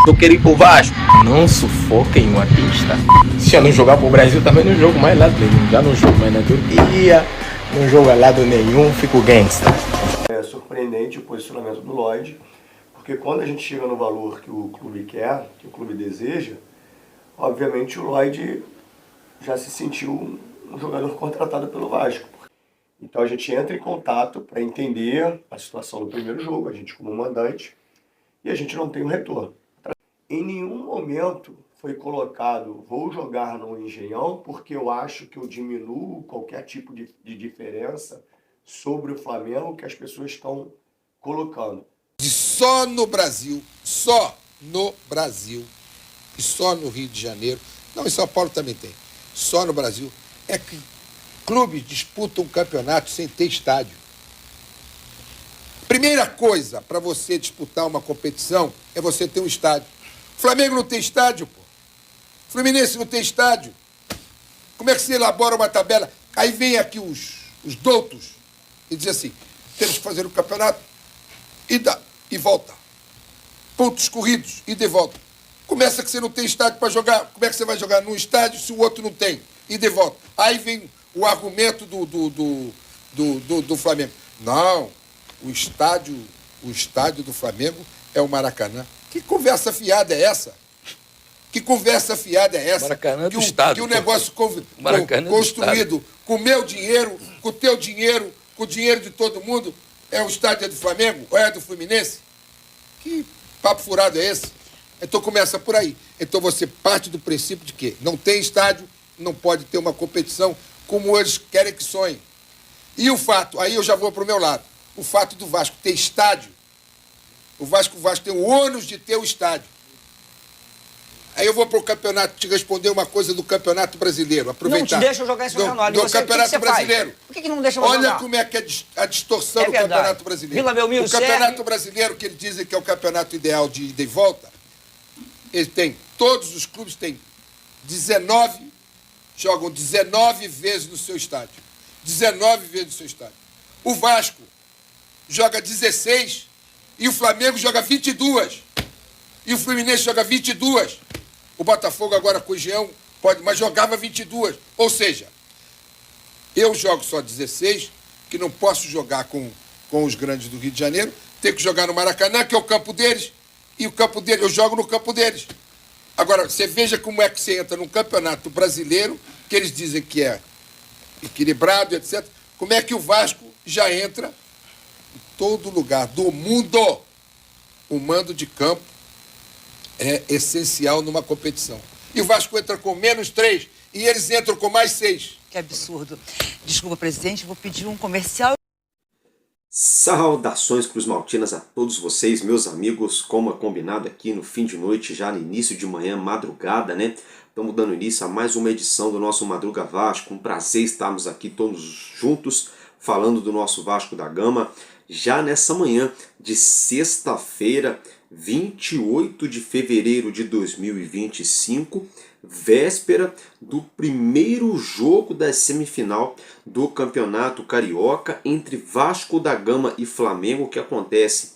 Eu quero ir pro Vasco. Não sufoquem um artista. Se eu não jogar pro Brasil, também não jogo mais lado nenhum. Já não jogo mais na Turquia, não jogo a lado nenhum, fico gangsta. É surpreendente o posicionamento do Lloyd, porque quando a gente chega no valor que o clube quer, que o clube deseja, obviamente o Lloyd já se sentiu um jogador contratado pelo Vasco. Então a gente entra em contato para entender a situação do primeiro jogo, a gente como mandante, e a gente não tem um retorno. Em nenhum momento foi colocado, vou jogar no Engenhão porque eu acho que eu diminuo qualquer tipo de diferença sobre o Flamengo que as pessoas estão colocando. Só no Brasil, e só no Rio de Janeiro, não, em São Paulo também tem, só no Brasil, é que clubes disputam um campeonato sem ter estádio. Primeira coisa para você disputar uma competição é você ter um estádio. O Flamengo não tem estádio, pô. O Fluminense não tem estádio. Como é que se elabora uma tabela? Aí vem aqui os doutos e diz assim, temos que fazer um campeonato e volta. Pontos corridos, ida e volta. Começa que você não tem estádio para jogar. Como é que você vai jogar num estádio se o outro não tem? Ida e volta. Aí vem o argumento do Flamengo. Não, o estádio do Flamengo é o Maracanã. Que conversa fiada é essa? Que conversa fiada é essa? Maracanã do Estado. Que o negócio construído com o meu dinheiro, com o teu dinheiro, com o dinheiro de todo mundo, é o estádio do Flamengo ou é do Fluminense? Que papo furado é esse? Então começa por aí. Então você parte do princípio de que não tem estádio, não pode ter uma competição como eles querem que sonhem. E o fato, aí eu já vou para o meu lado, o fato do Vasco ter estádio, o Vasco tem o ônus de ter o estádio. Aí eu vou para o campeonato te responder uma coisa do Campeonato Brasileiro. Aproveitar. Não te deixa jogar esse jornal. Do Campeonato Brasileiro. Por que não deixa jogar? Olha como é que é a distorção do Campeonato Brasileiro. Vila Belmiro, o Campeonato Brasileiro, que eles dizem que é o campeonato ideal de ida e volta, ele tem, todos os clubes têm jogam 19 vezes no seu estádio. 19 vezes no seu estádio. O Vasco joga 16 e o Flamengo joga 22. E o Fluminense joga 22. O Botafogo agora com o Jean pode, mas jogava 22. Ou seja, eu jogo só 16, que não posso jogar com os grandes do Rio de Janeiro, tenho que jogar no Maracanã, que é o campo deles, e o campo deles, eu jogo no campo deles. Agora, você veja como é que você entra num campeonato brasileiro, que eles dizem que é equilibrado, etc. Como é que o Vasco já entra em todo lugar do mundo? O mando de campo é essencial numa competição. E o Vasco entra com -3 e eles entram com +6. Que absurdo. Desculpa, presidente, vou pedir um comercial. Saudações Cruz Maltinas a todos vocês, meus amigos, como é combinado aqui no fim de noite, já no início de manhã, madrugada, né? Estamos dando início a mais uma edição do nosso Madruga Vasco. Um prazer estarmos aqui todos juntos, falando do nosso Vasco da Gama, já nessa manhã de sexta-feira, 28 de fevereiro de 2025, véspera do primeiro jogo da semifinal do Campeonato Carioca entre Vasco da Gama e Flamengo, que acontece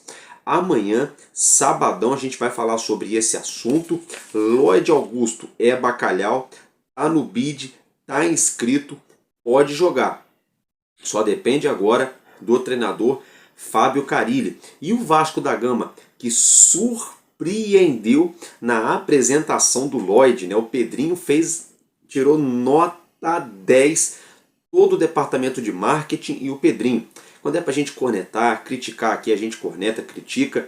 amanhã, sabadão. A gente vai falar sobre esse assunto. Lloyd Augusto é bacalhau, tá no bid, tá inscrito, pode jogar. Só depende agora do treinador Fábio Carille. E o Vasco da Gama, que surpreendeu na apresentação do Lloyd, né? O Pedrinho tirou nota 10, todo o departamento de marketing e o Pedrinho. Quando é pra gente cornetar, criticar aqui, a gente corneta, critica,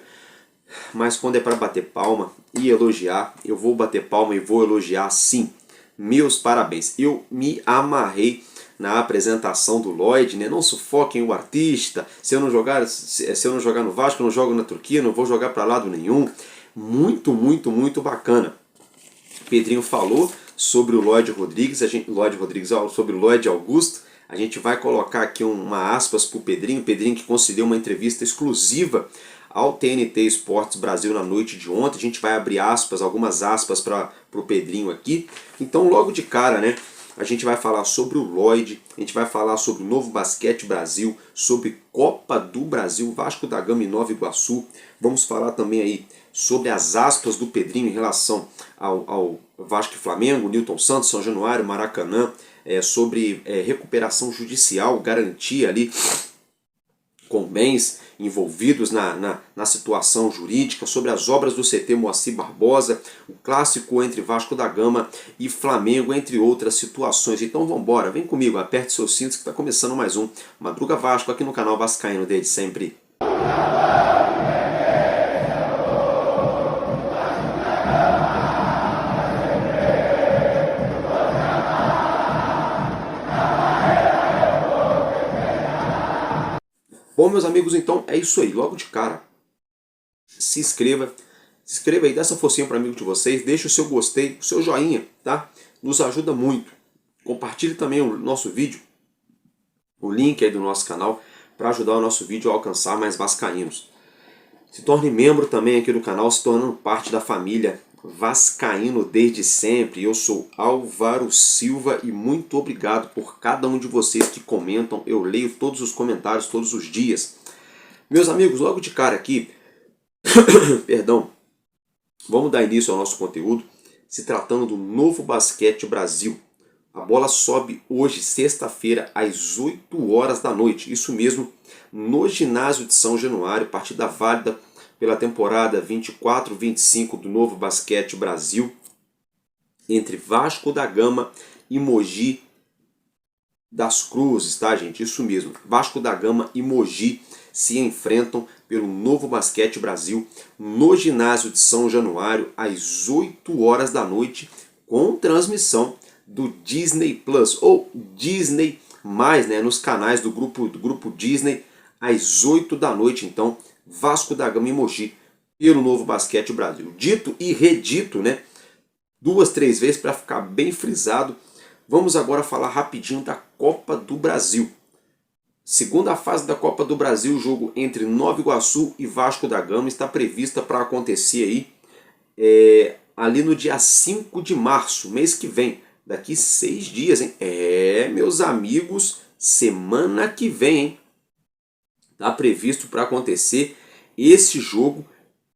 mas quando é para bater palma e elogiar, eu vou bater palma e vou elogiar sim. Meus parabéns. Eu me amarrei na apresentação do Lloyd, né? Não sufoquem o artista. Se eu não jogar no Vasco, eu não jogo na Turquia, não vou jogar para lado nenhum. Muito, muito, muito bacana. Pedrinho falou sobre o Lloyd Rodrigues, sobre o Lloyd Augusto. A gente vai colocar aqui uma aspas para o Pedrinho que concedeu uma entrevista exclusiva ao TNT Esportes Brasil na noite de ontem. A gente vai abrir aspas, algumas aspas para o Pedrinho aqui. Então logo de cara, né, a gente vai falar sobre o Lloyd, a gente vai falar sobre o Novo Basquete Brasil, sobre Copa do Brasil, Vasco da Gama e Nova Iguaçu. Vamos falar também aí sobre as aspas do Pedrinho em relação ao Vasco e Flamengo, Newton Santos, São Januário, Maracanã, sobre recuperação judicial, garantia ali com bens envolvidos na situação jurídica, sobre as obras do CT Moacir Barbosa, o clássico entre Vasco da Gama e Flamengo, entre outras situações. Então vamos embora, vem comigo, aperte seus cintos que está começando mais um Madruga Vasco aqui no canal Vascaíno desde sempre. Bom, meus amigos, então é isso aí. Logo de cara, se inscreva aí, dá essa forcinha para amigo de vocês, deixa o seu gostei, o seu joinha, tá? Nos ajuda muito. Compartilhe também o nosso vídeo, o link aí do nosso canal, para ajudar o nosso vídeo a alcançar mais vascaínos. Se torne membro também aqui do canal, se tornando parte da família Vascaíno desde sempre. Eu sou Álvaro Silva e muito obrigado por cada um de vocês que comentam. Eu leio todos os comentários todos os dias. Meus amigos, logo de cara aqui, perdão, vamos dar início ao nosso conteúdo, se tratando do Novo Basquete Brasil. A bola sobe hoje, sexta-feira, às 8 horas da noite. Isso mesmo, no ginásio de São Januário, partida válida pela temporada 24-25 do Novo Basquete Brasil, entre Vasco da Gama e Mogi das Cruzes, tá, gente? Isso mesmo, Vasco da Gama e Mogi se enfrentam pelo Novo Basquete Brasil no ginásio de São Januário, às 8 horas da noite, com transmissão do Disney Plus, ou Disney+, né, nos canais do grupo Disney, às 8 da noite, então, Vasco da Gama e Mogi pelo Novo Basquete Brasil. Dito e redito, né? 2, 3 vezes para ficar bem frisado. Vamos agora falar rapidinho da Copa do Brasil. Segunda fase da Copa do Brasil, o jogo entre Nova Iguaçu e Vasco da Gama está prevista para acontecer aí ali no dia 5 de março, mês que vem. Daqui 6 dias, hein? Meus amigos, semana que vem, hein? Está previsto para acontecer esse jogo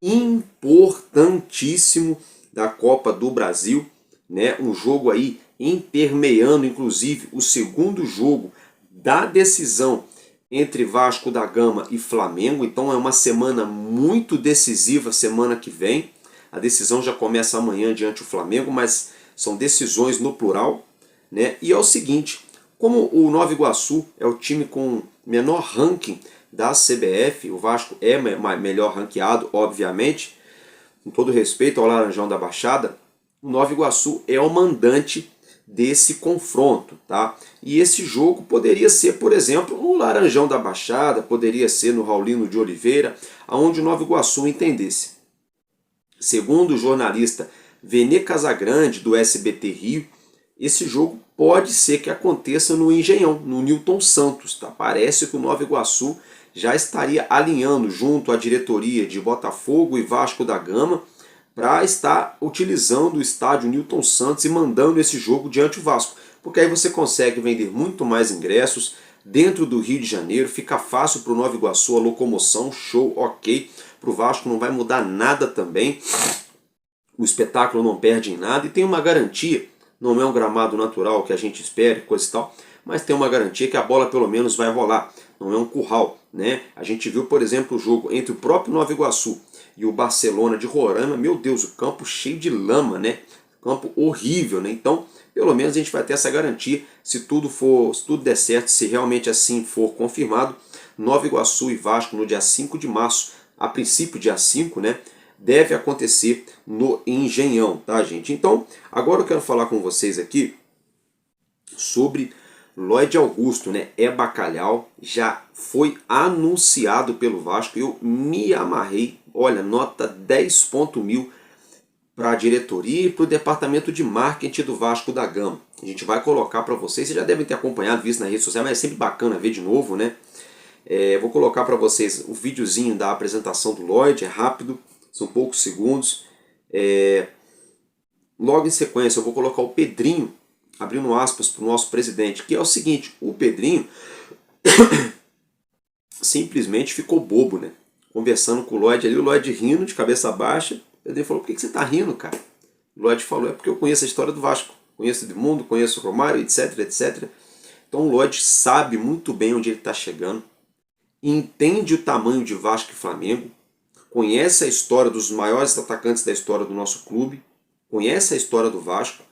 importantíssimo da Copa do Brasil, né? Um jogo aí intermeando, inclusive, o segundo jogo da decisão entre Vasco da Gama e Flamengo. Então é uma semana muito decisiva, semana que vem. A decisão já começa amanhã diante do Flamengo, mas são decisões no plural, né? E é o seguinte, como o Nova Iguaçu é o time com menor ranking da CBF, o Vasco é melhor ranqueado, obviamente, com todo respeito ao Laranjão da Baixada, o Nova Iguaçu é o mandante desse confronto, tá? E esse jogo poderia ser, por exemplo, no Laranjão da Baixada, poderia ser no Raulino de Oliveira, aonde o Nova Iguaçu entendesse. Segundo o jornalista Vene Casagrande, do SBT Rio, esse jogo pode ser que aconteça no Engenhão, no Newton Santos, tá? Parece que o Nova Iguaçu já estaria alinhando junto à diretoria de Botafogo e Vasco da Gama para estar utilizando o estádio Newton Santos e mandando esse jogo diante do Vasco. Porque aí você consegue vender muito mais ingressos dentro do Rio de Janeiro, fica fácil para o Nova Iguaçu a locomoção, show, ok. Para o Vasco não vai mudar nada também, o espetáculo não perde em nada e tem uma garantia, não é um gramado natural que a gente espere, coisa e tal, mas tem uma garantia que a bola pelo menos vai rolar, não é um curral, né? A gente viu, por exemplo, o jogo entre o próprio Nova Iguaçu e o Barcelona de Roraima, meu Deus, o campo cheio de lama, né? Campo horrível, né? Então, pelo menos a gente vai ter essa garantia, se tudo der certo, se realmente assim for confirmado, Nova Iguaçu e Vasco no dia 5 de março, a princípio dia 5, né? Deve acontecer no Engenhão, tá, gente? Então, agora eu quero falar com vocês aqui sobre Lloyd Augusto, né? É bacalhau, já foi anunciado pelo Vasco, eu me amarrei, olha, nota 10.1000 para a diretoria e para o departamento de marketing do Vasco da Gama. A gente vai colocar para vocês, vocês já devem ter acompanhado, visto na rede social, mas é sempre bacana ver de novo, né? Vou colocar para vocês o videozinho da apresentação do Lloyd, é rápido, são poucos segundos. Logo em sequência eu vou colocar o Pedrinho, abrindo aspas para o nosso presidente, que é o seguinte: o Pedrinho simplesmente ficou bobo, né? Conversando com o Lloyd ali, o Lloyd rindo de cabeça baixa. O Pedrinho falou: por que você tá rindo, cara? O Lloyd falou: é porque eu conheço a história do Vasco, conheço o Edmundo, conheço o Romário, etc, etc. Então o Lloyd sabe muito bem onde ele está chegando, entende o tamanho de Vasco e Flamengo, conhece a história dos maiores atacantes da história do nosso clube, conhece a história do Vasco,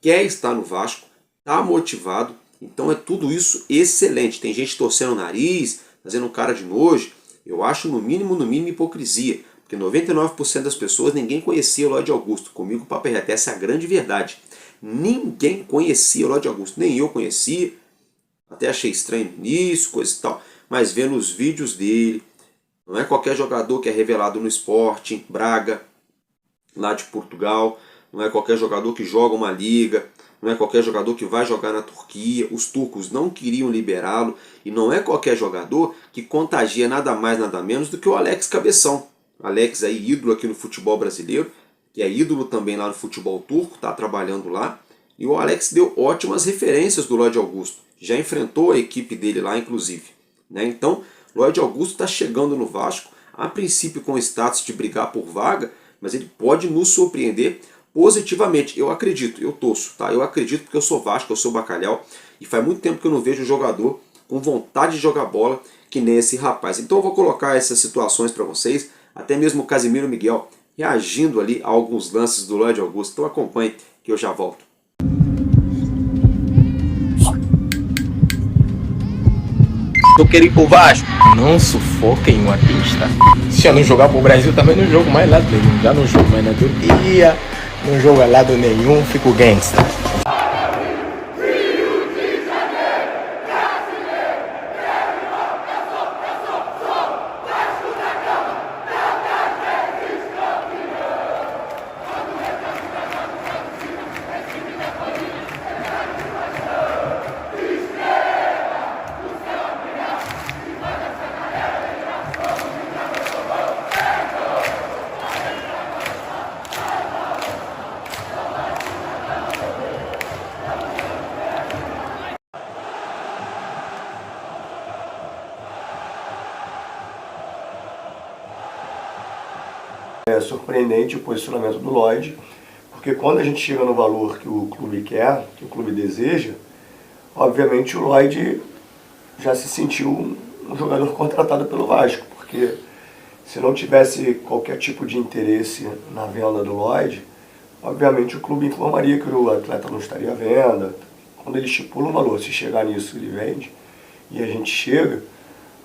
quer estar no Vasco, está motivado. Então é tudo isso excelente. Tem gente torcendo o nariz, fazendo cara de nojo. Eu acho no mínimo hipocrisia, porque 99% das pessoas ninguém conhecia o Lloyd Augusto. Comigo o papo é reto, essa é a grande verdade. Ninguém conhecia o Lloyd Augusto, nem eu conhecia. Até achei estranho nisso, coisa e tal. Mas vendo os vídeos dele, não é qualquer jogador que é revelado no Sporting, Braga, lá de Portugal. Não é qualquer jogador que joga uma liga, não é qualquer jogador que vai jogar na Turquia. Os turcos não queriam liberá-lo. E não é qualquer jogador que contagia nada mais, nada menos do que o Alex Cabeção. Alex aí, ídolo aqui no futebol brasileiro, que é ídolo também lá no futebol turco, está trabalhando lá. E o Alex deu ótimas referências do Lloyd Augusto. Já enfrentou a equipe dele lá, inclusive. Né? Então, Lloyd Augusto está chegando no Vasco, a princípio com o status de brigar por vaga, mas ele pode nos surpreender positivamente. Eu acredito, eu torço, tá? Eu acredito porque eu sou Vasco, eu sou Bacalhau, e faz muito tempo que eu não vejo um jogador com vontade de jogar bola que nem esse rapaz. Então eu vou colocar essas situações para vocês, até mesmo o Casimiro Miguel reagindo ali a alguns lances do Lloyd Augusto. Então acompanhe que eu já volto. Eu quero ir pro Vasco. Não sufoquem um artista. Se eu não jogar pro Brasil, também não jogo mais lado nenhum. Já não jogo mais na Turquia, não jogo a lado nenhum, fico gangsta. É surpreendente o posicionamento do Lloyd, porque quando a gente chega no valor que o clube quer, que o clube deseja, obviamente o Lloyd já se sentiu um jogador contratado pelo Vasco, porque se não tivesse qualquer tipo de interesse na venda do Lloyd, obviamente o clube informaria que o atleta não estaria à venda. Quando ele estipula um valor, se chegar nisso ele vende, e a gente chega,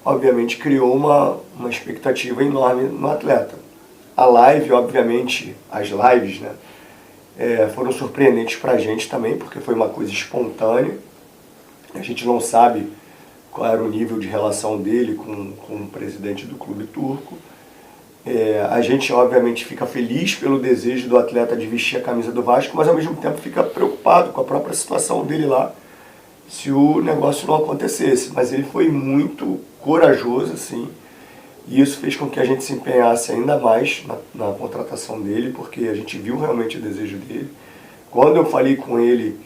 obviamente criou uma expectativa enorme no atleta. A live, obviamente, as lives, né, foram surpreendentes pra gente também, porque foi uma coisa espontânea. A gente não sabe qual era o nível de relação dele com o presidente do clube turco. A gente, obviamente, fica feliz pelo desejo do atleta de vestir a camisa do Vasco, mas ao mesmo tempo fica preocupado com a própria situação dele lá, se o negócio não acontecesse. Mas ele foi muito corajoso, assim, e isso fez com que a gente se empenhasse ainda mais na contratação dele, porque a gente viu realmente o desejo dele. Quando eu falei com ele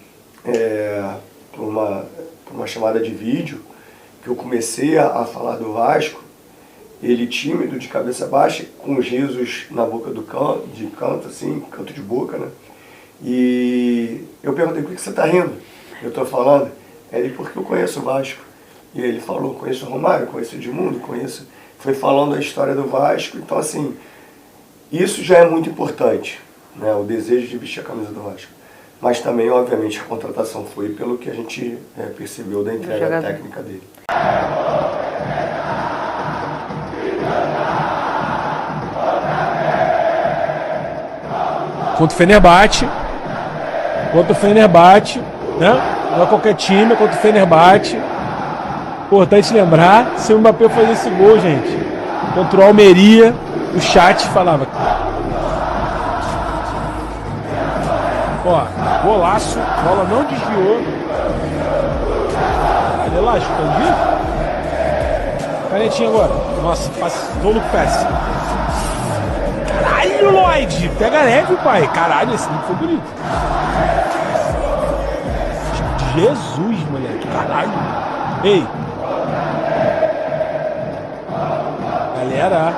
por uma chamada de vídeo, que eu comecei a falar do Vasco, ele tímido, de cabeça baixa, com os risos na boca de canto, assim, canto de boca, né? E eu perguntei: por que você está rindo? Eu estou falando. Ele: porque eu conheço o Vasco. E ele falou: conheço o Romário, conheço o Edmundo, conheço... Foi falando a história do Vasco. Então, assim, isso já é muito importante, né? O desejo de vestir a camisa do Vasco. Mas também, obviamente, a contratação foi pelo que a gente percebeu da entrega técnica dele. Contra o Fenerbahçe, né? Não é qualquer time, é contra o Fenerbahçe. Importante lembrar, se o Mbappé fazer esse gol, gente, contra o Almeria, o chat falava: ó, golaço, bola não desviou. Relaxa, tá ouvindo? Canetinha agora. Nossa, passou no péssimo. Caralho, Lloyd! Pega leve, pai. Caralho, esse livro foi bonito. Jesus, moleque. Caralho. Ei. Galera.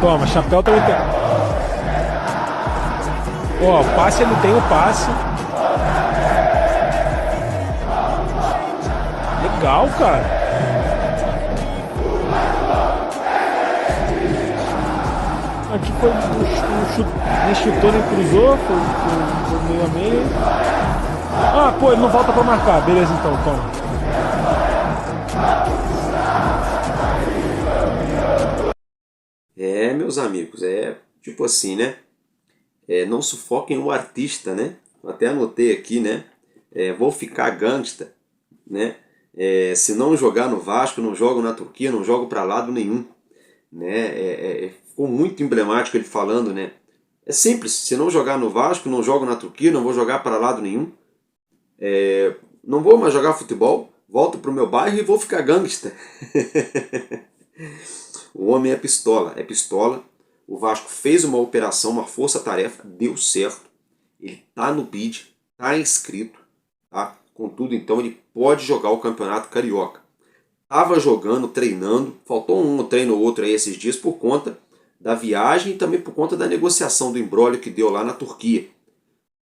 Toma, chapéu também tem. Ó, passe, ele tem o passe. Legal, cara. Aqui foi um chute, nem chutou nem cruzou, foi meio a meio. Ah, pô, ele não volta pra marcar. Beleza, então, toma. Meus amigos, tipo assim, né? Não sufoquem o artista, né? Eu até anotei aqui, né? Vou ficar gangsta, né? Se não jogar no Vasco, não jogo na Turquia, não jogo pra lado nenhum, né? Ficou muito emblemático ele falando, né? É simples, se não jogar no Vasco, não jogo na Turquia, não vou jogar para lado nenhum. Não vou mais jogar futebol, volto pro meu bairro e vou ficar gangsta. O homem é pistola, é pistola. O Vasco fez uma operação, uma força-tarefa, deu certo. Ele tá no bid, tá inscrito, tá? Contudo, então, ele pode jogar o Campeonato Carioca. Tava jogando, treinando, faltou um treino ou outro aí esses dias por conta da viagem e também por conta da negociação do imbróglio que deu lá na Turquia,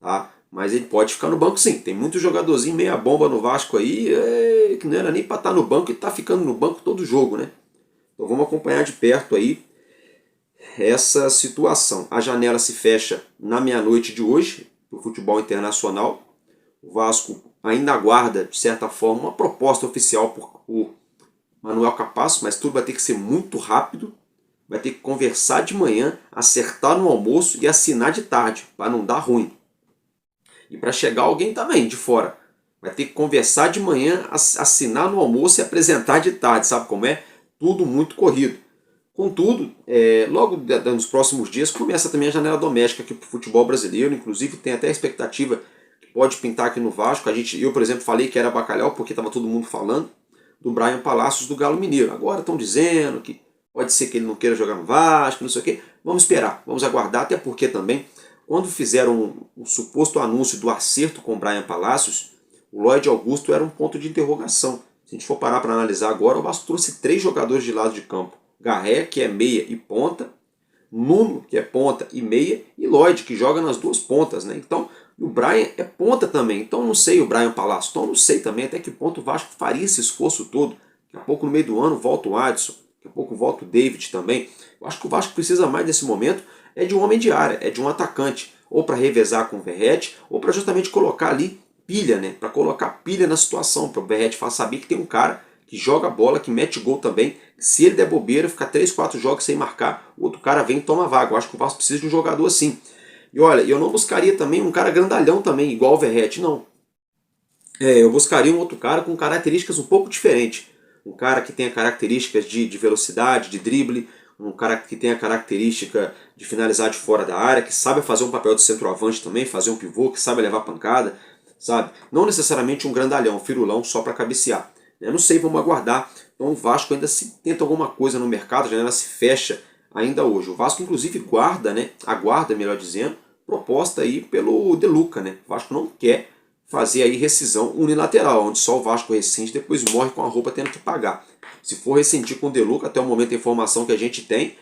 tá? Mas ele pode ficar no banco sim. Tem muito jogadorzinho meia bomba no Vasco aí, que não era nem para estar no banco e tá ficando no banco todo jogo, né? Então vamos acompanhar de perto aí essa situação. A janela se fecha na meia-noite de hoje, para o futebol internacional. O Vasco ainda aguarda, de certa forma, uma proposta oficial por Manuel Capasso, mas tudo vai ter que ser muito rápido. Vai ter que conversar de manhã, acertar no almoço e assinar de tarde, para não dar ruim. E para chegar alguém também de fora. Vai ter que conversar de manhã, assinar no almoço e apresentar de tarde, sabe como é? Tudo muito corrido. Contudo, logo nos próximos dias começa também a janela doméstica aqui para o futebol brasileiro. Inclusive tem até a expectativa que pode pintar aqui no Vasco. Eu, por exemplo, falei que era bacalhau porque estava todo mundo falando do Bryan Palácios do Galo Mineiro. Agora estão dizendo que pode ser que ele não queira jogar no Vasco, não sei o quê. Vamos esperar, vamos aguardar, até porque também, quando fizeram o suposto anúncio do acerto com o Bryan Palácios, o Lloyd Augusto era um ponto de interrogação. Se a gente for parar para analisar agora, o Vasco trouxe 3 jogadores de lado de campo. Garré, que é meia e ponta, Nuno, que é ponta e meia, e Lloyd, que joga nas duas pontas, né? Então, o Bryan é ponta também. Então, não sei o Bryan Palácio. Então, não sei também até que ponto o Vasco faria esse esforço todo. Daqui a pouco, no meio do ano, volta o Adson. Daqui a pouco volta o David também. Eu acho que o Vasco precisa mais nesse momento de um homem de área, de um atacante. Ou para revezar com o Verratti, ou para justamente colocar ali pilha, né? Para colocar pilha na situação, para o Verratti saber que tem um cara que joga bola, que mete gol também. Se ele der bobeira, ficar 3, 4 jogos sem marcar, o outro cara vem e toma vaga. Eu acho que o Vasco precisa de um jogador assim. E olha, eu não buscaria também um cara grandalhão também, igual o Verratti, não. Eu buscaria um outro cara com características um pouco diferentes. Um cara que tenha características de velocidade, de drible, um cara que tenha característica de finalizar de fora da área, que sabe fazer um papel de centroavante também, fazer um pivô, que sabe levar pancada, sabe? Não necessariamente um grandalhão, um firulão só para cabecear. Eu não sei, vamos aguardar. Então o Vasco ainda se tenta alguma coisa no mercado, a janela se fecha ainda hoje. O Vasco inclusive aguarda, melhor dizendo, proposta aí pelo De Luca, né? O Vasco não quer fazer aí rescisão unilateral, onde só o Vasco rescinde e depois morre com a roupa tendo que pagar. Se for rescindir com o De Luca, até o momento a informação que a gente tem,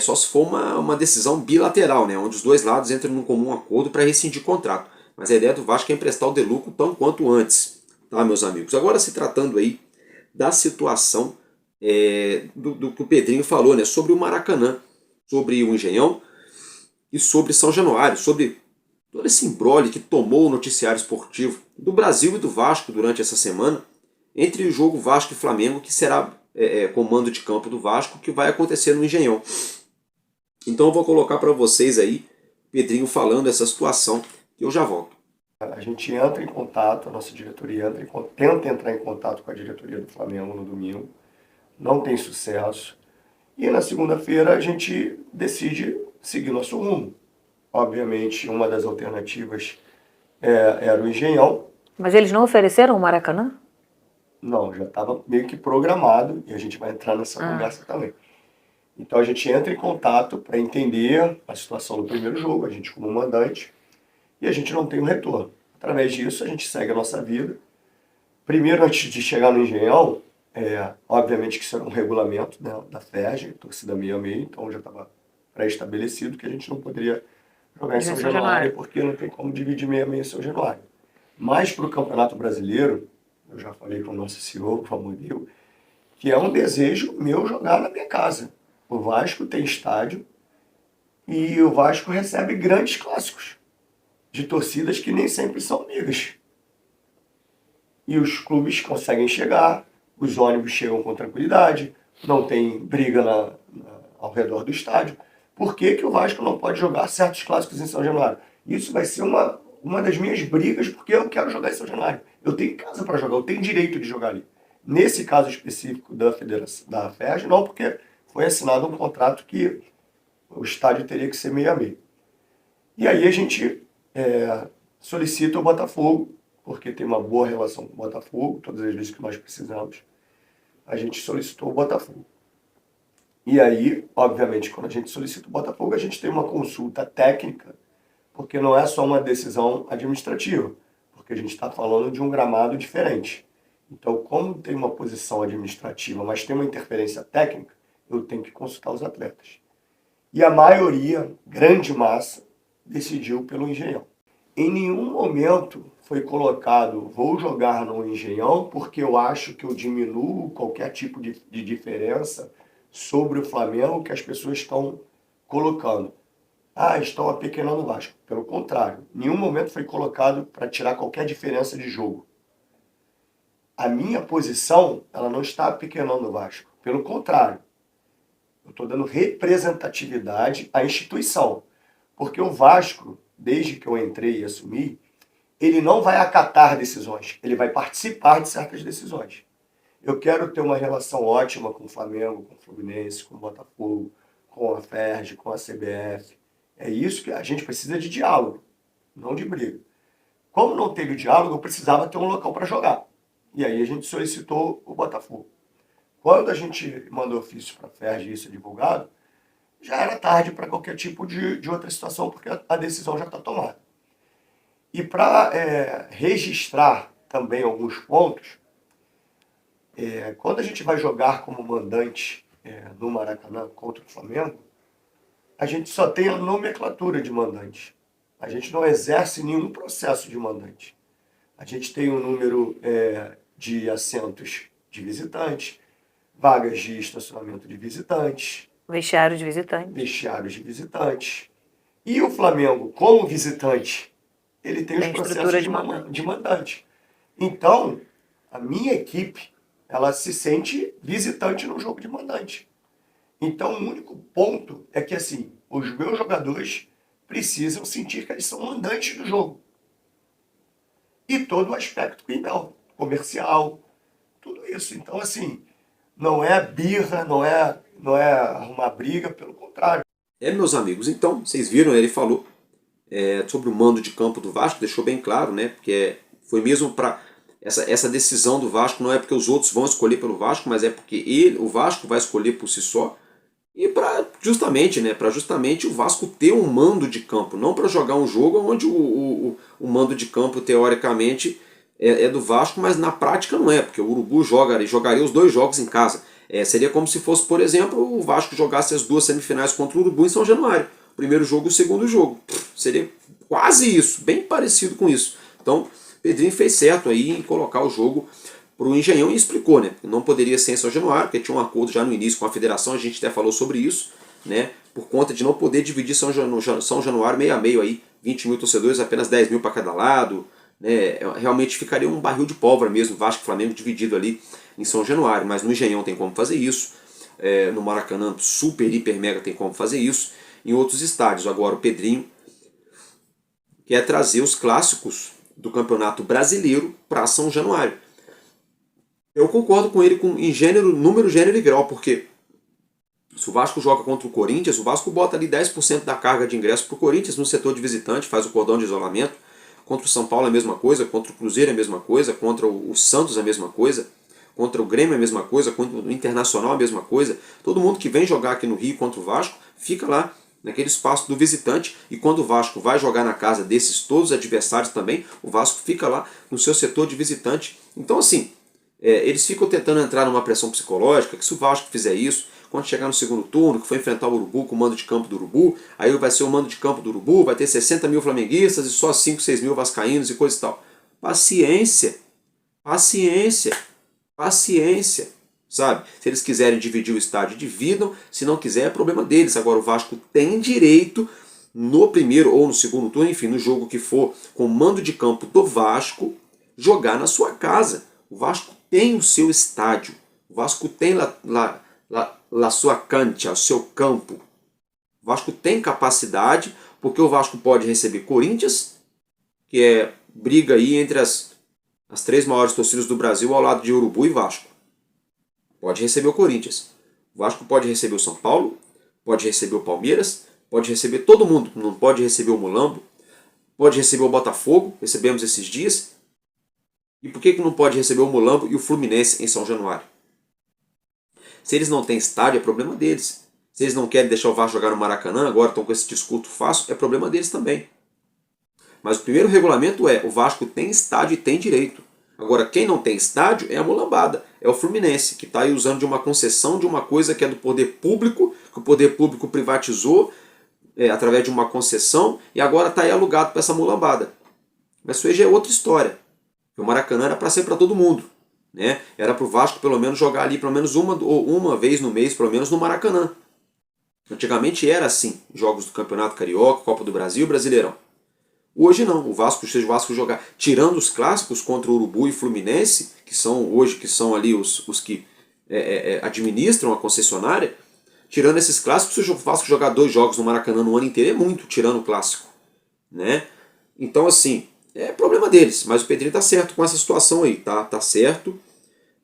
só se for uma decisão bilateral, né? Onde os dois lados entram num comum acordo para rescindir o contrato. Mas a ideia do Vasco é emprestar o De Luca tão quanto antes, tá, meus amigos? Agora, se tratando aí da situação do que o Pedrinho falou, né? Sobre o Maracanã, sobre o Engenhão e sobre São Januário, sobre todo esse imbróglio que tomou o noticiário esportivo do Brasil e do Vasco durante essa semana, entre o jogo Vasco e Flamengo, que será comando de campo do Vasco, que vai acontecer no Engenhão. Então eu vou colocar para vocês aí, Pedrinho falando essa situação, e eu já volto. A gente entra em contato, a nossa diretoria tenta entrar em contato com a diretoria do Flamengo no domingo, não tem sucesso, e na segunda-feira a gente decide seguir nosso rumo. Obviamente, uma das alternativas era o Engenhão, Mas eles não ofereceram o Maracanã? Não, já estava meio que programado e a gente vai entrar nessa conversa também. Então a gente entra em contato para entender a situação do primeiro jogo, a gente como mandante, e a gente não tem um retorno. Através disso a gente segue a nossa vida. Primeiro, antes de chegar no Engenhão, obviamente que isso era um regulamento, né, da FERJ, torcida 66, então já estava pré-estabelecido que a gente não poderia jogar em São Januário, porque não tem como dividir 66 em São Januário. Mas para o Campeonato Brasileiro, eu já falei com o nosso CEO, o Amodil, que é um desejo meu jogar na minha casa. O Vasco tem estádio e o Vasco recebe grandes clássicos de torcidas que nem sempre são amigas. E os clubes conseguem chegar, os ônibus chegam com tranquilidade, não tem briga ao redor do estádio. Por que que o Vasco não pode jogar certos clássicos em São Januário? Isso vai ser uma das minhas brigas, porque eu quero jogar em São Januário. Eu tenho casa para jogar, eu tenho direito de jogar ali. Nesse caso específico da FERJ, não, porque foi assinado um contrato que o estádio teria que ser meio a meio. E aí a gente solicita o Botafogo, porque tem uma boa relação com o Botafogo, todas as vezes que nós precisamos, a gente solicitou o Botafogo. E aí, obviamente, quando a gente solicita o Botafogo, a gente tem uma consulta técnica, porque não é só uma decisão administrativa, porque a gente está falando de um gramado diferente. Então, como tem uma posição administrativa, mas tem uma interferência técnica, eu tenho que consultar os atletas. E a maioria, grande massa, decidiu pelo Engenhão. Em nenhum momento foi colocado, vou jogar no Engenhão porque eu acho que eu diminuo qualquer tipo de diferença sobre o Flamengo que as pessoas estão colocando. Estão apequenando o Vasco. Pelo contrário, em nenhum momento foi colocado para tirar qualquer diferença de jogo. A minha posição, ela não está apequenando o Vasco. Pelo contrário, eu estou dando representatividade à instituição. Porque o Vasco, desde que eu entrei e assumi, ele não vai acatar decisões, ele vai participar de certas decisões. Eu quero ter uma relação ótima com o Flamengo, com o Fluminense, com o Botafogo, com a FERJ, com a CBF. É isso que a gente precisa de diálogo, não de briga. Como não teve diálogo, eu precisava ter um local para jogar. E aí a gente solicitou o Botafogo. Quando a gente mandou ofício para a FERJ e isso é divulgado, já era tarde para qualquer tipo de outra situação, porque a decisão já está tomada. E para registrar também alguns pontos, quando a gente vai jogar como mandante no Maracanã contra o Flamengo, a gente só tem a nomenclatura de mandante. A gente não exerce nenhum processo de mandante. A gente tem um número de assentos de visitantes, vagas de estacionamento de visitantes, Vestiário de visitante. vestiários de visitantes. E o Flamengo, como visitante, ele tem os Tem processos estrutura de mandante. Então, a minha equipe, ela se sente visitante no jogo de mandante. Então, o único ponto é que, assim, os meus jogadores precisam sentir que eles são mandantes do jogo. E todo o aspecto comercial, tudo isso. Então, assim, não é birra, não é arrumar briga, pelo contrário. Meus amigos, então, vocês viram, ele falou sobre o mando de campo do Vasco, deixou bem claro, né? Porque foi mesmo para essa decisão do Vasco, não é porque os outros vão escolher pelo Vasco, mas é porque o Vasco vai escolher por si só. E para justamente o Vasco ter um mando de campo, não para jogar um jogo onde o mando de campo, teoricamente, é do Vasco, mas na prática não é, porque o Urubu jogaria os dois jogos em casa. Seria como se fosse, por exemplo, o Vasco jogasse as duas semifinais contra o Urubu em São Januário. O primeiro jogo e o segundo jogo. Seria quase isso, bem parecido com isso. Então, Pedrinho fez certo aí em colocar o jogo para o Engenhão e explicou, né? Não poderia ser em São Januário, porque tinha um acordo já no início com a federação, a gente até falou sobre isso, né? Por conta de não poder dividir São Januário meio a meio aí, 20 mil torcedores, apenas 10 mil para cada lado, né? Realmente ficaria um barril de pólvora mesmo, Vasco e Flamengo dividido ali em São Januário, mas no Engenhão tem como fazer isso, no Maracanã super, hiper, mega tem como fazer isso, em outros estádios. Agora o Pedrinho quer trazer os clássicos do Campeonato Brasileiro para São Januário. Eu concordo com ele em número, gênero e grau, porque se o Vasco joga contra o Corinthians, o Vasco bota ali 10% da carga de ingresso para o Corinthians no setor de visitante, faz o cordão de isolamento, Contra o São Paulo é a mesma coisa, contra o Cruzeiro é a mesma coisa, contra o Santos é a mesma coisa, contra o Grêmio é a mesma coisa, contra o Internacional é a mesma coisa. Todo mundo que vem jogar aqui no Rio contra o Vasco fica lá naquele espaço do visitante, e quando o Vasco vai jogar na casa desses todos os adversários também, o Vasco fica lá no seu setor de visitante. Então assim, eles ficam tentando entrar numa pressão psicológica, que se o Vasco fizer isso, quando chegar no segundo turno, que for enfrentar o Urubu com o mando de campo do Urubu, aí vai ser o mando de campo do Urubu, vai ter 60 mil flamenguistas e só 5, 6 mil vascaínos e coisa e tal. Paciência, paciência, paciência, sabe? Se eles quiserem dividir o estádio, dividam, se não quiser é problema deles. Agora o Vasco tem direito, no primeiro ou no segundo turno, enfim, no jogo que for, com o mando de campo do Vasco, jogar na sua casa. O Vasco tem o seu estádio, o Vasco tem lá sua cancha, o seu campo. O Vasco tem capacidade, porque o Vasco pode receber Corinthians, que é briga aí entre as 3 maiores torcidas do Brasil ao lado de Urubu e Vasco. Pode receber o Corinthians. O Vasco pode receber o São Paulo, pode receber o Palmeiras, pode receber todo mundo. Não pode receber o Mulambo, pode receber o Botafogo, recebemos esses dias. E por que não pode receber o Mulambo e o Fluminense em São Januário? Se eles não têm estádio, é problema deles. Se eles não querem deixar o Vasco jogar no Maracanã, agora estão com esse discurso fácil, é problema deles também. Mas o primeiro regulamento é: o Vasco tem estádio e tem direito. Agora, quem não tem estádio é a mulambada, é o Fluminense, que está aí usando de uma concessão de uma coisa que é do poder público, que o poder público privatizou através de uma concessão, e agora está aí alugado para essa mulambada. Mas isso aí já é outra história. O Maracanã era para ser para todo mundo, né? Era para o Vasco pelo menos jogar ali pelo menos uma vez no mês, pelo menos no Maracanã. Antigamente era assim, jogos do Campeonato Carioca, Copa do Brasil e Brasileirão. Hoje não, o Vasco jogar, tirando os clássicos contra o Urubu e Fluminense, que são ali os que administram a concessionária, tirando esses clássicos, o Vasco jogar 2 jogos no Maracanã no ano inteiro é muito, tirando o clássico, né? Então assim, é problema deles, mas o Pedrinho tá certo com essa situação aí, tá certo.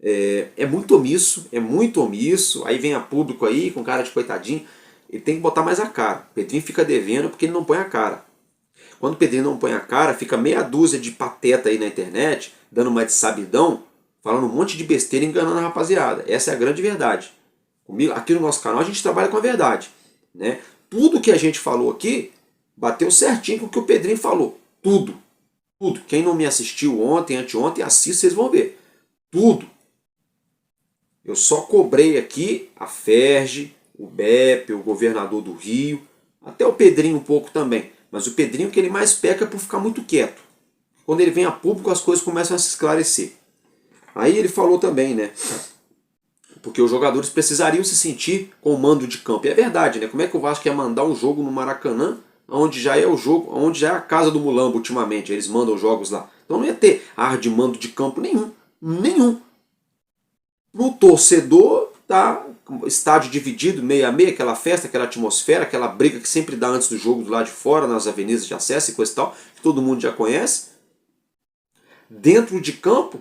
É muito omisso, aí vem a público aí com cara de coitadinho, ele tem que botar mais a cara. O Pedrinho fica devendo porque ele não põe a cara. Quando o Pedrinho não põe a cara, fica meia dúzia de pateta aí na internet, dando uma de sabidão, falando um monte de besteira, enganando a rapaziada. Essa é a grande verdade. Aqui no nosso canal a gente trabalha com a verdade, né? Tudo que a gente falou aqui, bateu certinho com o que o Pedrinho falou. Tudo. Quem não me assistiu ontem, anteontem, assista, vocês vão ver. Tudo. Eu só cobrei aqui a Ferge, o Beppe, o governador do Rio, até o Pedrinho um pouco também. Mas o Pedrinho que ele mais peca é por ficar muito quieto. Quando ele vem a público as coisas começam a se esclarecer. Aí ele falou também, né? Porque os jogadores precisariam se sentir com o mando de campo. E é verdade, né? Como é que o Vasco ia mandar um jogo no Maracanã, onde já é o jogo, onde já é a casa do Mulambo ultimamente, eles mandam jogos lá. Então não ia ter ar de mando de campo nenhum. Pro torcedor, tá, estádio dividido, meio a meio, aquela festa, aquela atmosfera, aquela briga que sempre dá antes do jogo do lado de fora, nas avenidas de acesso e coisa e tal, que todo mundo já conhece. Dentro de campo,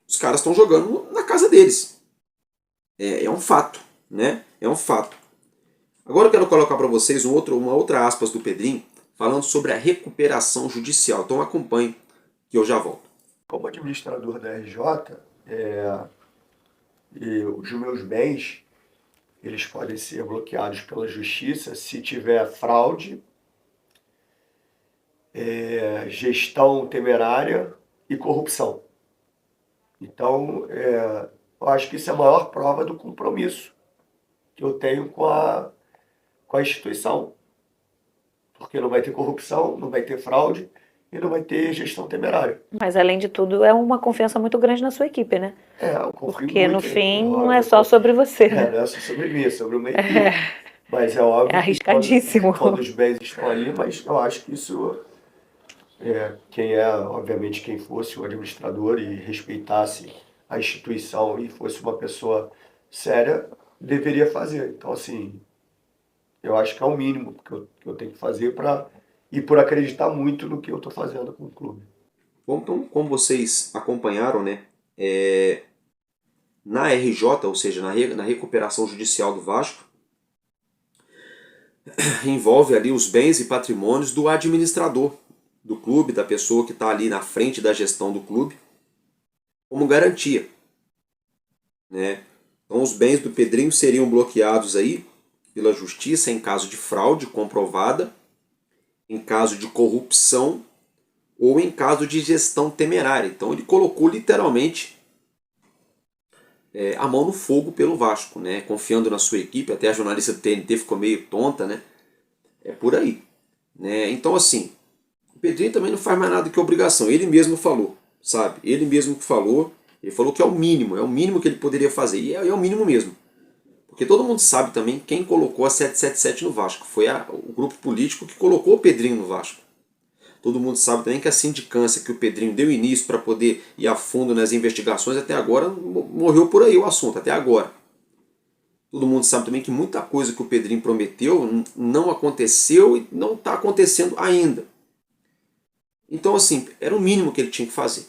os caras estão jogando na casa deles. É um fato, né? É um fato. Agora eu quero colocar para vocês uma outra aspas do Pedrinho, falando sobre a recuperação judicial. Então acompanhe, que eu já volto. Como administrador da RJ, e os meus bens, eles podem ser bloqueados pela justiça se tiver fraude, gestão temerária e corrupção. Então, eu acho que isso é a maior prova do compromisso que eu tenho com a instituição. Porque não vai ter corrupção, não vai ter fraude e não vai ter gestão temerária. Mas, além de tudo, é uma confiança muito grande na sua equipe, né? Eu confio Porque, muito, no fim, não é só sobre você, né? Não é só sobre mim, é sobre uma equipe. Mas é óbvio É arriscadíssimo. que quando os bens estão ali, mas eu acho que isso, obviamente, quem fosse o administrador e respeitasse a instituição e fosse uma pessoa séria, deveria fazer. Então, assim, eu acho que é o mínimo que eu tenho que fazer e por acreditar muito no que eu estou fazendo com o clube. Bom, então, como vocês acompanharam, né, na RJ, ou seja, na recuperação judicial do Vasco, do clube, da pessoa que está ali na frente da gestão do clube, como garantia, né? Então os bens do Pedrinho seriam bloqueados aí pela justiça em caso de fraude comprovada, em caso de corrupção ou em caso de gestão temerária. Então ele colocou literalmente a mão no fogo pelo Vasco, né? Confiando na sua equipe. Até a jornalista do TNT ficou meio tonta, né? É por aí, né? Então assim, o Pedrinho também não faz mais nada que obrigação. Ele mesmo falou, sabe? Ele mesmo que falou. Ele falou que é o mínimo que ele poderia fazer. E é o mínimo mesmo. Porque todo mundo sabe também quem colocou a 777 no Vasco. Foi o grupo político que colocou o Pedrinho no Vasco. Todo mundo sabe também que a sindicância que o Pedrinho deu início para poder ir a fundo nas investigações, até agora morreu por aí o assunto, até agora. Todo mundo sabe também que muita coisa que o Pedrinho prometeu não aconteceu e não está acontecendo ainda. Então assim, era o mínimo que ele tinha que fazer.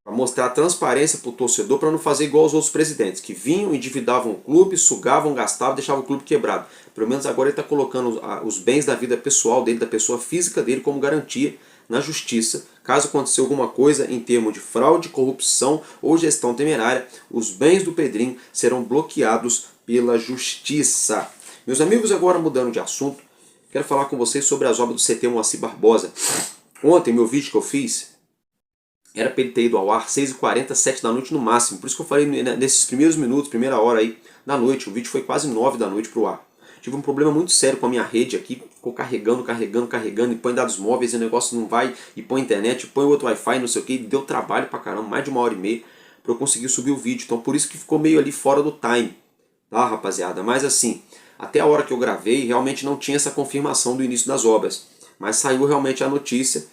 Para mostrar transparência para o torcedor, para não fazer igual aos outros presidentes, que vinham, endividavam o clube, sugavam, gastavam, deixavam o clube quebrado. Pelo menos agora ele está colocando os bens da vida pessoal dele, da pessoa física dele, como garantia na justiça. Caso aconteça alguma coisa em termos de fraude, corrupção ou gestão temerária, os bens do Pedrinho serão bloqueados pela justiça. Meus amigos, agora mudando de assunto, quero falar com vocês sobre as obras do CT Moacir Barbosa. Ontem, meu vídeo que eu fiz, era para ele ter ido ao ar 6h40, 7 da noite no máximo. Por isso que eu falei nesses primeiros minutos, primeira hora aí da noite. O vídeo foi quase 9 da noite para o ar. Tive um problema muito sério com a minha rede aqui. Ficou carregando, e põe dados móveis e o negócio não vai. E põe internet, põe outro Wi-Fi, não sei o que. Deu trabalho pra caramba, mais de 1h30 para eu conseguir subir o vídeo. Então por isso que ficou meio ali fora do time. Tá, rapaziada? Mas assim, até a hora que eu gravei, realmente não tinha essa confirmação do início das obras. Mas saiu realmente a notícia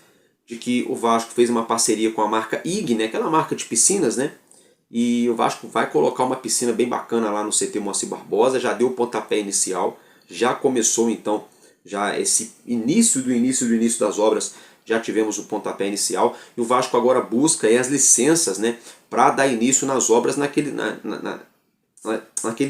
de que o Vasco fez uma parceria com a marca IG, né, aquela marca de piscinas, né? E o Vasco vai colocar uma piscina bem bacana lá no CT Moacir Barbosa, já deu o pontapé inicial, já começou então, já esse início das obras, já tivemos o pontapé inicial, e o Vasco agora busca as licenças, né, para dar início nas obras naquele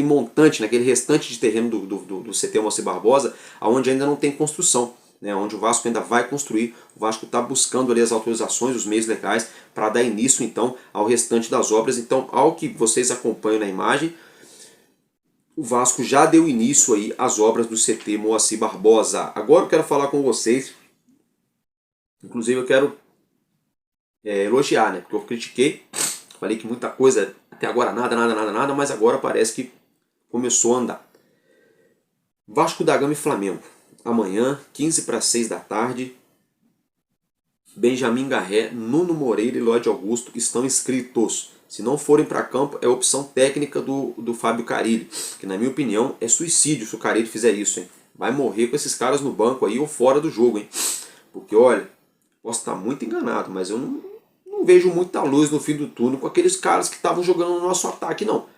montante, naquele restante de terreno do CT Moacir Barbosa, onde ainda não tem construção. Né, onde o Vasco ainda vai construir, o Vasco está buscando ali as autorizações, os meios legais para dar início então ao restante das obras. Então, ao que vocês acompanham na imagem, o Vasco já deu início aí às obras do CT Moacir Barbosa. Agora eu quero falar com vocês, inclusive eu quero elogiar, né, porque eu critiquei, falei que muita coisa, até agora nada, mas agora parece que começou a andar. Vasco da Gama e Flamengo. Amanhã, 15h para 6 da tarde, Benjamin Garré, Nuno Moreira e Lloyd Augusto estão inscritos. Se não forem para campo, é opção técnica do Fábio Carille, que na minha opinião é suicídio se o Carille fizer isso, hein? Vai morrer com esses caras no banco aí ou fora do jogo, hein? Porque olha, posso estar muito enganado, mas eu não vejo muita luz no fim do túnel com aqueles caras que estavam jogando no nosso ataque, não.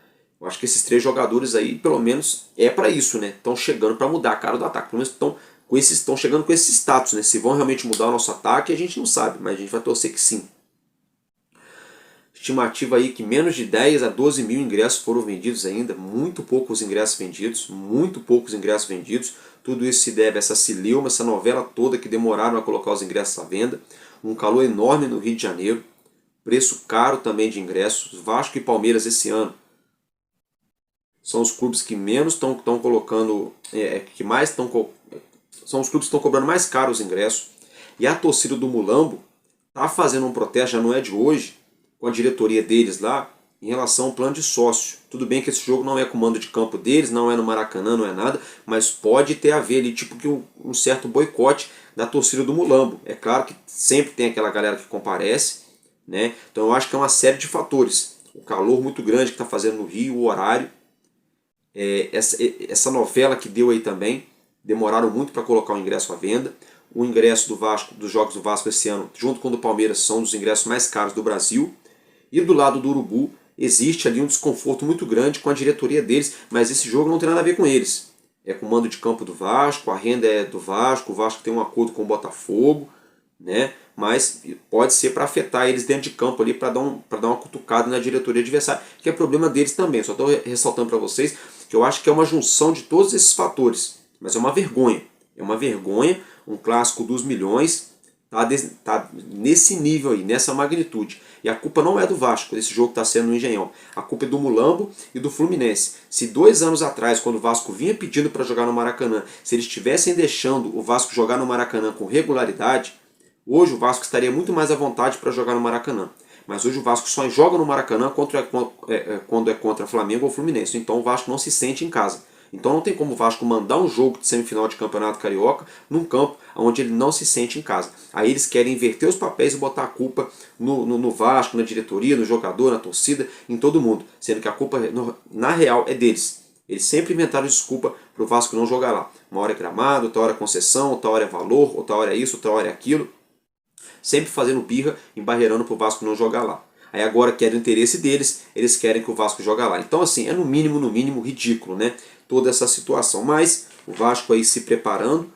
Eu acho que esses 3 jogadores aí, pelo menos, é para isso, né? Estão chegando para mudar a cara do ataque. Pelo menos estão chegando com esse status, né? Se vão realmente mudar o nosso ataque, a gente não sabe, mas a gente vai torcer que sim. Estimativa aí que menos de 10 a 12 mil ingressos foram vendidos ainda. Muito poucos ingressos vendidos. Tudo isso se deve a essa celeuma, essa novela toda que demoraram a colocar os ingressos à venda. Um calor enorme no Rio de Janeiro. Preço caro também de ingressos. Vasco e Palmeiras esse ano são os clubes que menos estão colocando, são os clubes que estão cobrando mais caro os ingressos. E a torcida do Mulambo está fazendo um protesto, já não é de hoje, com a diretoria deles lá, em relação ao plano de sócio. Tudo bem que esse jogo não é comando de campo deles, não é no Maracanã, não é nada, mas pode ter a ver ali, tipo que um certo boicote da torcida do Mulambo. É claro que sempre tem aquela galera que comparece, né? Então eu acho que é uma série de fatores. O calor muito grande que está fazendo no Rio, o horário, essa novela que deu aí também, demoraram muito para colocar o ingresso à venda. O ingresso do Vasco, dos jogos do Vasco esse ano, junto com o do Palmeiras, são dos ingressos mais caros do Brasil. E do lado do Urubu, existe ali um desconforto muito grande com a diretoria deles, mas esse jogo não tem nada a ver com eles. É com o mando de campo do Vasco, a renda é do Vasco, o Vasco tem um acordo com o Botafogo, né? Mas pode ser para afetar eles dentro de campo ali, para dar uma cutucada na diretoria adversária, que é problema deles também. Só estou ressaltando para vocês que eu acho que é uma junção de todos esses fatores, mas é uma vergonha. É uma vergonha, um clássico dos milhões, Tá nesse nível aí, nessa magnitude. E a culpa não é do Vasco, desse jogo que está sendo no Engenhão. A culpa é do Mulambo e do Fluminense. Se 2 anos atrás, quando o Vasco vinha pedindo para jogar no Maracanã, se eles estivessem deixando o Vasco jogar no Maracanã com regularidade, hoje o Vasco estaria muito mais à vontade para jogar no Maracanã. Mas hoje o Vasco só joga no Maracanã quando é contra Flamengo ou Fluminense. Então o Vasco não se sente em casa. Então não tem como o Vasco mandar um jogo de semifinal de Campeonato Carioca num campo onde ele não se sente em casa. Aí eles querem inverter os papéis e botar a culpa no Vasco, na diretoria, no jogador, na torcida, em todo mundo. Sendo que a culpa, na real, é deles. Eles sempre inventaram desculpa para o Vasco não jogar lá. Uma hora é gramado, outra hora é concessão, outra hora é valor, outra hora é isso, outra hora é aquilo. Sempre fazendo birra, embarreirando para o Vasco não jogar lá. Aí agora que é do interesse deles, eles querem que o Vasco jogue lá. Então assim, é no mínimo ridículo, né? Toda essa situação. Mas o Vasco aí se preparando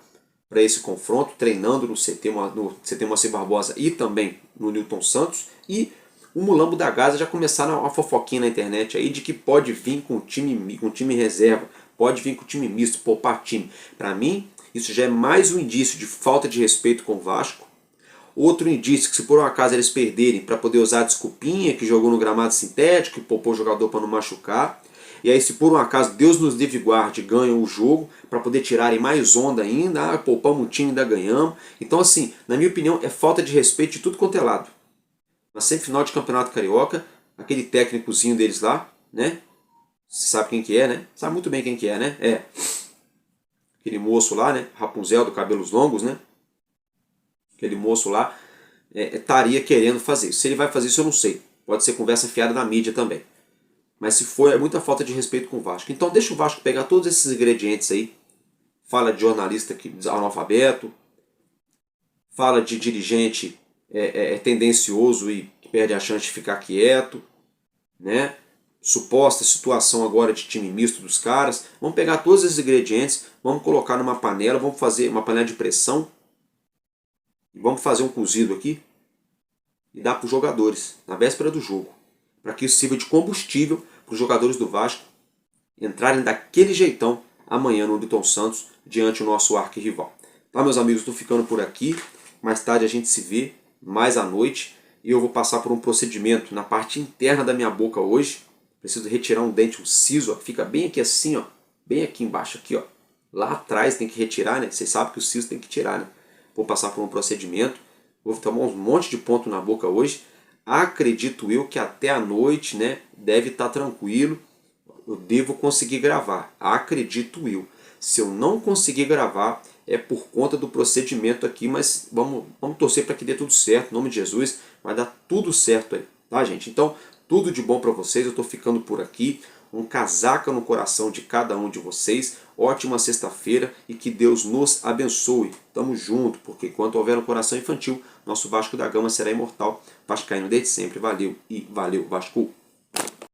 para esse confronto, treinando no CT Moacir Barbosa e também no Newton Santos. E o Mulambo da Gávea já começaram uma fofoquinha na internet aí de que pode vir com time reserva, pode vir com time misto, poupar time. Para mim, isso já é mais um indício de falta de respeito com o Vasco. Outro indício que se por um acaso eles perderem para poder usar a desculpinha que jogou no gramado sintético, que poupou o jogador para não machucar. E aí se por um acaso Deus nos livre e guarde, ganham o jogo para poder tirarem mais onda ainda, poupamos o time e ainda ganhamos. Então assim, na minha opinião é falta de respeito de tudo quanto é lado. Na semifinal de Campeonato Carioca, aquele técnicozinho deles lá, né? Você sabe quem que é, né? Sabe muito bem quem que é, né? É aquele moço lá, né? Rapunzel do cabelos longos, né? Aquele moço lá estaria querendo fazer isso. Se ele vai fazer isso eu não sei. Pode ser conversa fiada na mídia também. Mas se for, é muita falta de respeito com o Vasco. Então deixa o Vasco pegar todos esses ingredientes aí. Fala de jornalista analfabeto. Fala de dirigente tendencioso e que perde a chance de ficar quieto. Né? Suposta situação agora de time misto dos caras. Vamos pegar todos esses ingredientes, vamos colocar numa panela, vamos fazer uma panela de pressão. Vamos fazer um cozido aqui e dar para os jogadores na véspera do jogo, para que isso sirva de combustível para os jogadores do Vasco entrarem daquele jeitão amanhã no Newton Santos diante do nosso arquirrival. Tá, meus amigos, estou ficando por aqui. Mais tarde a gente se vê mais à noite e eu vou passar por um procedimento na parte interna da minha boca hoje. Preciso retirar um dente, um siso, ó, fica bem aqui assim, ó, bem aqui embaixo, aqui, ó. Lá atrás tem que retirar, né? Vocês sabem que o siso tem que tirar, né? Vou passar por um procedimento, vou tomar um monte de ponto na boca hoje. Acredito eu que até a noite, né, deve estar tranquilo, eu devo conseguir gravar. Acredito eu. Se eu não conseguir gravar, é por conta do procedimento aqui, mas vamos torcer para que dê tudo certo, em nome de Jesus, vai dar tudo certo aí, tá, gente? Então, tudo de bom para vocês, eu estou ficando por aqui. Um casaca no coração de cada um de vocês. Ótima sexta-feira e que Deus nos abençoe. Tamo junto, porque enquanto houver um coração infantil, nosso Vasco da Gama será imortal. Vascaíno desde sempre. Valeu e valeu, Vasco!